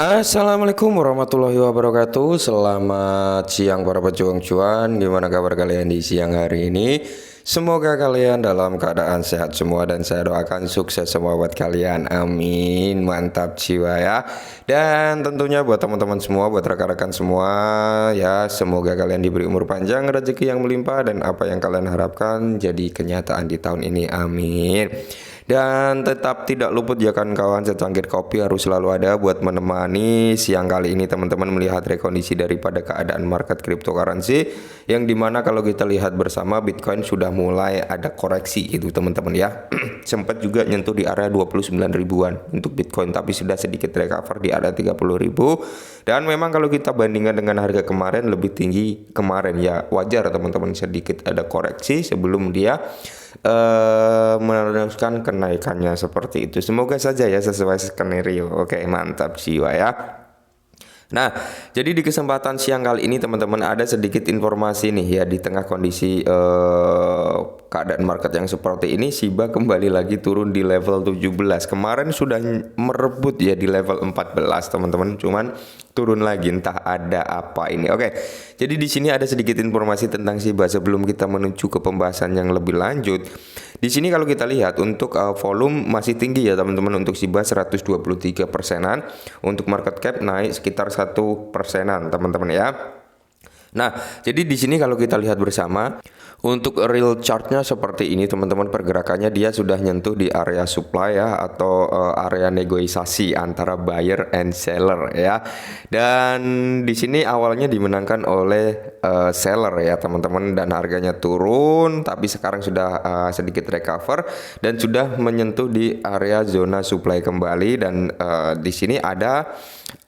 Assalamualaikum warahmatullahi wabarakatuh. Selamat siang para pejuang cuan. Gimana kabar kalian di siang hari ini? Semoga kalian dalam keadaan sehat semua dan saya doakan sukses semua buat kalian. Amin. Mantap jiwa ya. Dan tentunya buat teman-teman semua, buat rekan-rekan semua ya, semoga kalian diberi umur panjang, rezeki yang melimpah dan apa yang kalian harapkan jadi kenyataan di tahun ini. Amin. Dan tetap tidak luput ya kawan-kawan, secangkir kopi harus selalu ada buat menemani siang kali ini teman-teman melihat rekondisi daripada keadaan market cryptocurrency, yang dimana kalau kita lihat bersama Bitcoin sudah mulai ada koreksi gitu teman-teman ya. Sempat juga nyentuh di area 29 ribuan untuk Bitcoin, tapi sudah sedikit recover di area 30 ribu. Dan memang kalau kita bandingkan dengan harga kemarin lebih tinggi kemarin ya, wajar teman-teman sedikit ada koreksi sebelum dia meneruskan kenaikannya seperti itu. Semoga saja ya sesuai skenario. Oke, mantap jiwa ya. Nah, jadi di kesempatan siang kali ini teman-teman ada sedikit informasi nih ya, di tengah kondisi keadaan market yang seperti ini, Shiba kembali lagi turun di level 17. Kemarin sudah merebut ya di level 14 teman-teman, cuman turun lagi entah ada apa ini. Oke. Jadi di sini ada sedikit informasi tentang Shiba sebelum kita menuju ke pembahasan yang lebih lanjut. Di sini kalau kita lihat untuk volume masih tinggi ya teman-teman, untuk Shiba 123 persenan, untuk market cap naik sekitar 1 persenan teman-teman ya. Nah, jadi di sini kalau kita lihat bersama untuk real chartnya seperti ini teman-teman, pergerakannya dia sudah nyentuh di area supply ya, atau area negosiasi antara buyer and seller ya. Dan di sini awalnya dimenangkan oleh seller ya teman-teman, dan harganya turun tapi sekarang sudah sedikit recover dan sudah menyentuh di area zona supply kembali. Dan di sini ada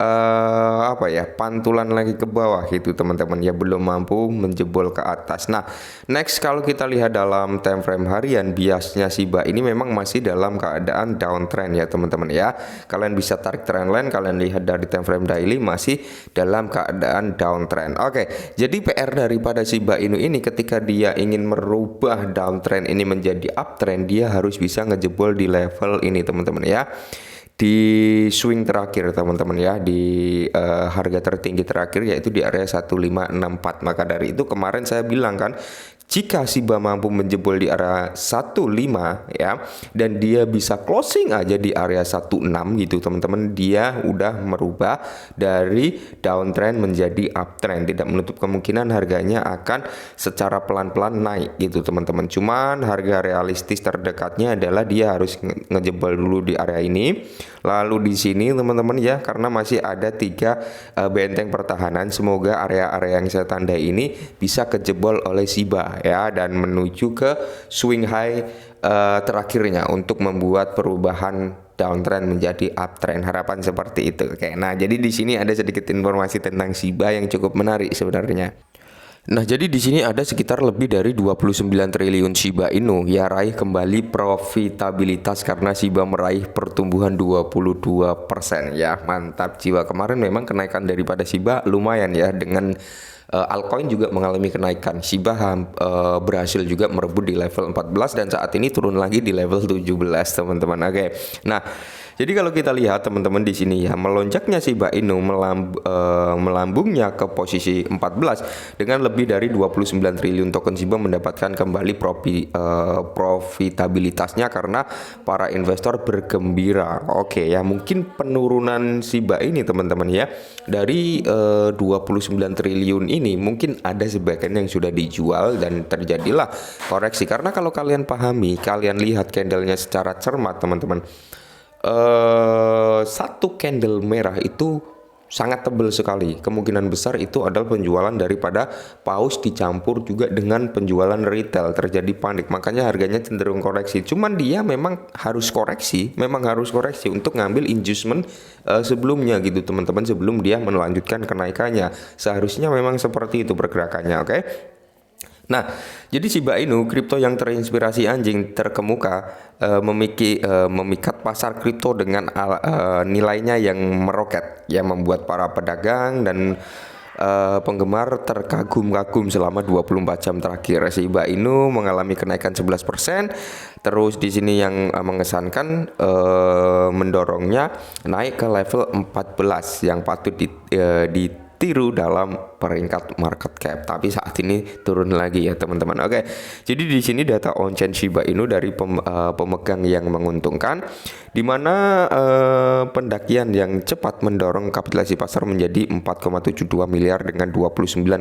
apa ya, pantulan lagi ke bawah gitu teman-teman ya, belum mampu menjebol ke atas. Nah, next kalau kita lihat dalam time frame harian, biasnya Shiba ini memang masih dalam keadaan downtrend ya teman-teman ya. Kalian bisa tarik trendline, kalian lihat dari time frame daily masih dalam keadaan downtrend. Oke, jadi PR daripada Shiba Inu ini ketika dia ingin merubah downtrend ini menjadi uptrend, dia harus bisa ngejebol di level ini teman-teman ya, di swing terakhir teman-teman ya, di harga tertinggi terakhir yaitu di area 1564. Maka dari itu kemarin saya bilang kan, jika Shiba mampu menjebol di area 15 ya, dan dia bisa closing aja di area 16 gitu teman-teman, dia udah merubah dari downtrend menjadi uptrend. Tidak menutup kemungkinan harganya akan secara pelan-pelan naik gitu teman-teman. Cuman harga realistis terdekatnya adalah dia harus ngejebol dulu di area ini. Lalu di sini teman-teman ya, karena masih ada 3 benteng pertahanan, semoga area-area yang saya tandai ini bisa kejebol oleh Shiba ya, dan menuju ke swing high terakhirnya untuk membuat perubahan downtrend menjadi uptrend. Harapan seperti itu. Oke. Nah, jadi di sini ada sedikit informasi tentang Shiba yang cukup menarik sebenarnya. Nah, jadi di sini ada sekitar lebih dari 29 triliun Shiba Inu ya raih kembali profitabilitas karena Shiba meraih pertumbuhan 22% ya. Mantap jiwa. Kemarin memang kenaikan daripada Shiba lumayan ya, dengan altcoin juga mengalami kenaikan. Shiba berhasil juga merebut di level 14 dan saat ini turun lagi di level 17 teman-teman. Oke. Nah, jadi kalau kita lihat teman-teman di sini ya, melonjaknya Shiba Inu melambungnya ke posisi 14 dengan lebih dari 29 triliun token Shiba mendapatkan kembali profitabilitasnya karena para investor bergembira. Oke ya, mungkin penurunan Shiba ini teman-teman ya, dari 29 triliun ini mungkin ada sebagian yang sudah dijual dan terjadilah koreksi. Karena kalau kalian pahami, kalian lihat candlenya secara cermat teman-teman, satu candle merah itu sangat tebal sekali. Kemungkinan besar itu adalah penjualan daripada paus dicampur juga dengan penjualan retail, terjadi panik, makanya harganya cenderung koreksi. Cuman dia memang harus koreksi untuk ngambil inducement sebelumnya gitu teman-teman, sebelum dia melanjutkan kenaikannya. Seharusnya memang seperti itu pergerakannya. Oke. Nah, jadi Shiba Inu kripto yang terinspirasi anjing terkemuka memikat pasar kripto dengan nilainya yang meroket, yang membuat para pedagang dan penggemar terkagum-kagum selama 24 jam terakhir. Shiba Inu mengalami kenaikan 11%. Terus di sini yang mengesankan mendorongnya naik ke level 14 yang patut ditiru dalam peringkat market cap, tapi saat ini turun lagi ya teman-teman. Oke, jadi di sini data on-chain Shiba Inu dari pemegang yang menguntungkan, di mana pendakian yang cepat mendorong kapitalisasi pasar menjadi 4,72 miliar dengan 29,9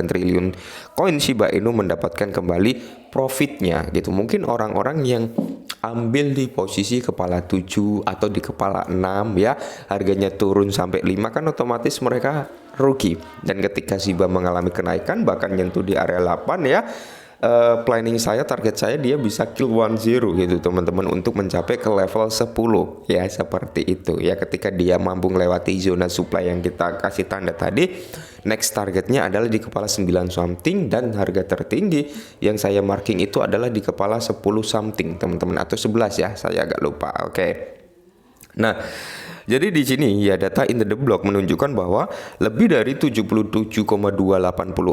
triliun koin Shiba Inu mendapatkan kembali profitnya gitu. Mungkin orang-orang yang ambil di posisi kepala 7 atau di kepala 6 ya, harganya turun sampai 5 kan otomatis mereka rugi. Dan ketika Shiba mengalami kenaikan bahkan nyentuh di area 8 ya, planning saya, target saya dia bisa kill 10 gitu teman-teman untuk mencapai ke level 10 ya, seperti itu ya. Ketika dia mampu melewati zona supply yang kita kasih tanda tadi, next targetnya adalah di kepala 9 something, dan harga tertinggi yang saya marking itu adalah di kepala 10 something teman-teman, atau 11 ya, saya agak lupa. Oke. Nah, jadi di sini ya data in the block menunjukkan bahwa lebih dari 77,280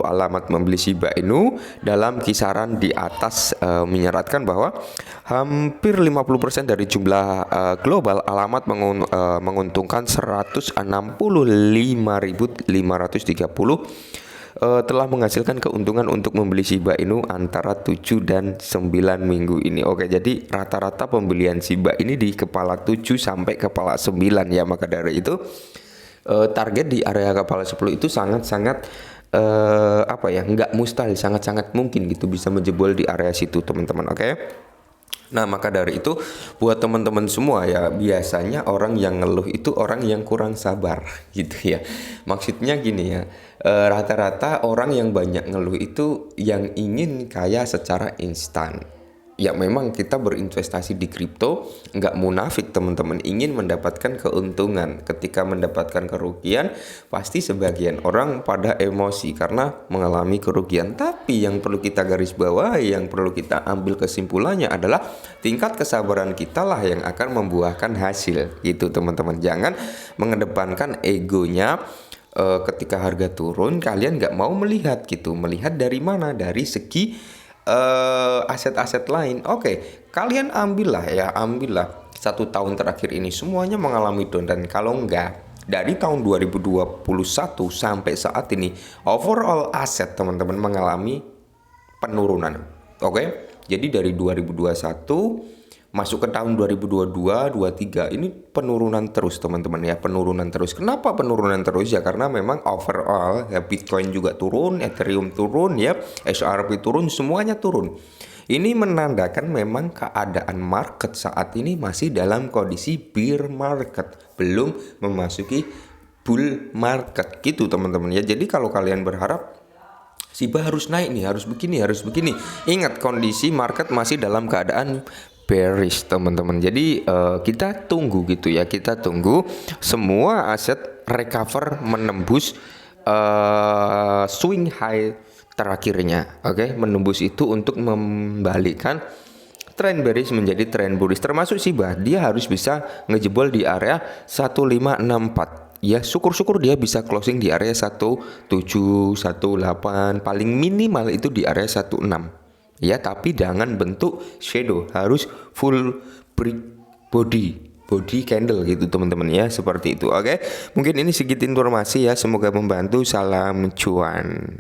alamat membeli Shiba Inu dalam kisaran di atas, menyeratkan bahwa hampir 50% dari jumlah global alamat menguntungkan 165.530 telah menghasilkan keuntungan untuk membeli Shiba Inu antara 7 dan 9 minggu ini. Oke, jadi rata-rata pembelian Shiba ini di kepala 7 sampai kepala 9 ya. Maka dari itu target di area kepala 10 itu sangat-sangat nggak mustahil, sangat-sangat mungkin gitu bisa menjebol di area situ teman-teman. Oke. Nah, maka dari itu buat teman-teman semua ya, biasanya orang yang ngeluh itu orang yang kurang sabar gitu ya. Maksudnya gini ya, rata-rata orang yang banyak ngeluh itu yang ingin kaya secara instan. Ya memang kita berinvestasi di kripto nggak munafik teman-teman, ingin mendapatkan keuntungan. Ketika mendapatkan kerugian pasti sebagian orang pada emosi karena mengalami kerugian. Tapi yang perlu kita garis bawahi, yang perlu kita ambil kesimpulannya adalah tingkat kesabaran kita lah yang akan membuahkan hasil gitu teman-teman. Jangan mengedepankan egonya. Ketika harga turun kalian nggak mau melihat gitu, melihat dari mana, dari segi aset-aset lain. Oke, kalian ambillah 1 tahun terakhir ini semuanya mengalami down, dan kalau enggak dari tahun 2021 sampai saat ini overall aset teman-teman mengalami penurunan. Oke, jadi dari 2021 masuk ke tahun 2022, 2023 ini penurunan terus teman-teman ya, penurunan terus. Kenapa penurunan terus ya? Karena memang overall ya, Bitcoin juga turun, Ethereum turun ya, XRP turun, semuanya turun. Ini menandakan memang keadaan market saat ini masih dalam kondisi bear market, belum memasuki bull market gitu teman-teman ya. Jadi kalau kalian berharap Shiba harus naik nih, harus begini, ingat kondisi market masih dalam keadaan bearish teman-teman. Jadi kita tunggu gitu ya, kita tunggu semua aset recover menembus swing high terakhirnya. Oke, menembus itu untuk membalikan tren bearish menjadi tren bullish. Termasuk Shiba, dia harus bisa ngejebol di area 1564. Ya syukur-syukur dia bisa closing di area 17, 18, paling minimal itu di area 16. Ya, tapi jangan bentuk shadow, harus full brick body candle gitu teman-teman ya, seperti itu. Oke, mungkin ini sedikit informasi ya, semoga membantu. Salam cuan.